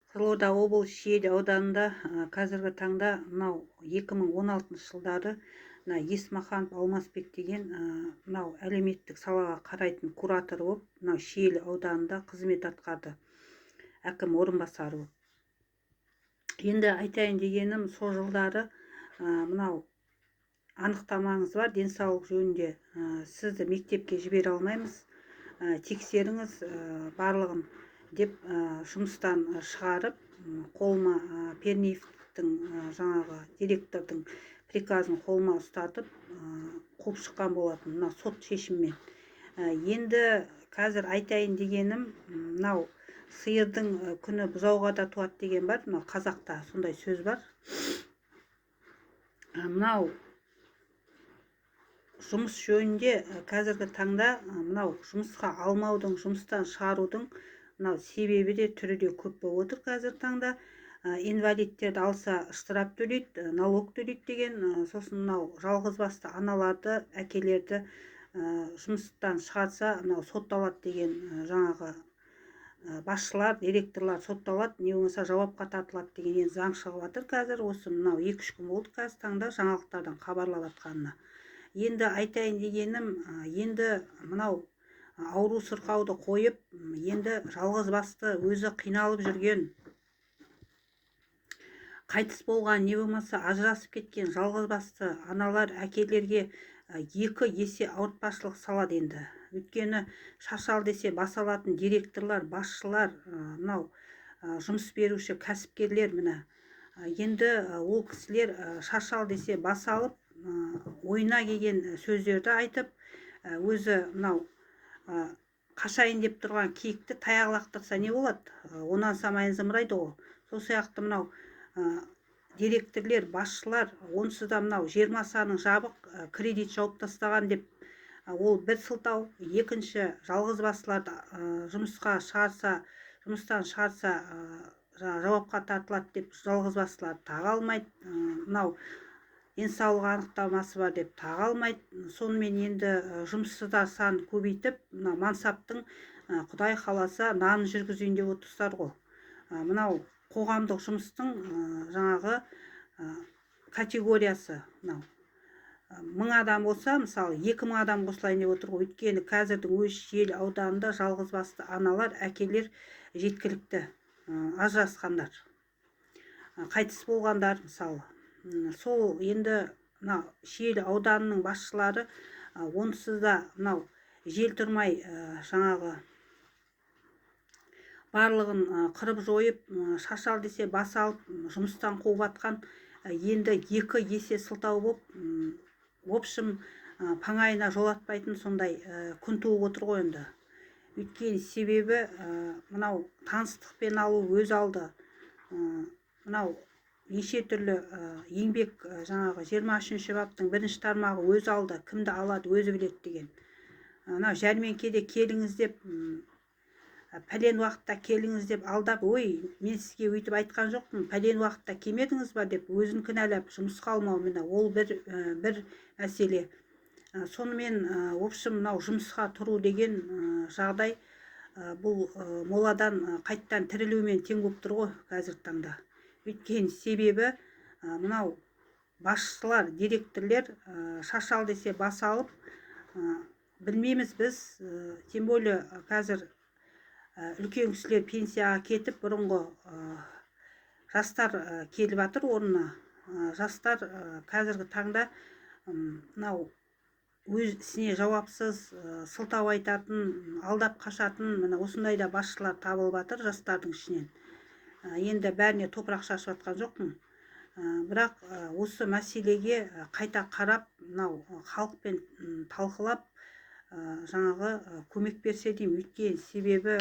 Қызылорда облысы Шиелі ауданында қазіргі таңда мынау 2016 жылдары Есмаханов Алмасбек деген мынау әлеуметтік салаға қарайтын куратор болып, мынау Шиелі ауданында қызмет атқарды. Әкім орынбасары болып. Енді айтайын дегенім, сол жылдары мынау анықтамаңыз бар денсаулық жөнінде, сізді мектепке жібере алмаймыз, тексеріңіз барлығын деп жұмыстан шығарып, қолыма Пернеевтің жаңағы директордың приказын қолыма ұстатып қуып шыққан болатын, мына сот шешіммен. Енді қазір айтайын дегенім, мынау сиырдың күні бұзауға да туады деген бар, мынау қазақта сондай сөз бар. Мынау жұмыс жөнінде қазіргі таңда мынау жұмысқа алмаудың, жұмыстан шығарудың мынау себебі де түрі де көп болып отыр. Қазіргі таңда инвалидтерді алса штраф төлейді, налог төлейді деген, сосын мынау жалғызбасты аналарды, әкелерді жұмыстан шығарса, мынау сотталады деген жаңағы басшылар, директорлар сотталады, не болмаса жауапқа тартылады деген заң шығып жатыр қазір. Осы мынау 2-3 күн болды қазір таңда жаңалықтардан хабарлап жатқанына. Енді айтайын дегенім, енді мынау ауру сырқауды қойып, енді жалғызбасты өзі қиналып жүрген, қайтыс болған, не болмаса ажырасып кеткен жалғызбасты аналар, әкелерге 2 есе ауыртпашылық салады енді. Өйткені шашал десе басалатын директорлар, басшылар, мынау жұмыс беруші кәсіпкерлер міне. Енді ол кісілер шашал десе басалып, ойына келген сөздерді айтып, өзі мынау қашайын деп тұрған киікті таяқ лақтырса не болады? Онан самайын зымырайды ғой. Сол сияқты мынау директорлер, басшылар, онсыз да мынау 20 саның жабық, кредит жауып тастаған деп, ол бір сылтау. Екінші, жалғызбастыларды жұмыстан шығарса жауапқа тартылады деп жалғызбастыларды таға алмайды. Мынау денсаулық анықтамасы бар деп таға алмайды. Сонымен енді жұмыссыздар санын көбейтіп, мансаптың құдай қаласа нанын жүргізейін деп отырсыздар ғой. Мынау қоғамдық жұмыстың жаңағы категориясы, мынау 1000 адам болса, мысалы 2000 адам қосылайын деп отыр ғой. Өйткені қазірдің өз Шиелі ауданында жалғызбасты аналар, әкелер жеткілікті, ажырасқандар, қайтыс болғандар мысалы. Сол енді мынау Шиелі ауданының басшылары онсыз да мынау жел тұрмай жаңағы барлығын қырып жойып, шашал десе басалып, жұмыстан қуып атқан, енді 2 есе сылтау болып, в общем, паңайына жолатпайтын сондай күн туып отыр ғой енді. Өйткені себебі мынау таныстықпен алу өз алды, мынау неше түрлі еңбек жаңағы 23-ші баптың 1-ші тармағы өз алды, кімді алады өзі біледі деген. Мынау жәрмеңкеде келіңіз деп, пәлен уақытта келіңіз деп алдап, ой, мен сізге өйтіп айтқан жоқпын, пәлен уақытта келмедіңіз ба деп өзін кінәлап жұмысқа алмау, міне ол бір мәселе. Сонымен, в общем, мынау жұмысқа тұру деген жағдай бұл моладан қайттан тірілумен тең болып тұр ғой қазіргі таңда. Өйткені себебі мынау басшылар, директорлер шашал десе басалып, білмейміз біз, тем более қазір үлкен кісілер пенсияға кетіп, бұрынғы жастар келіп жатыр орнына. Жастар қазіргі таңда мынау өз ісіне жауапсыз, сылтау айтатын, алдап қашатын, міне осындай да басшылар табылып жатыр жастардың ішінен. Енді бәріне топырақ шашып жатқан жоқпын. Бірақ осы мәселеге қайта қарап, мынау халықпен талқылап, жаңағы көмек берсе деймін. Өйткені себебі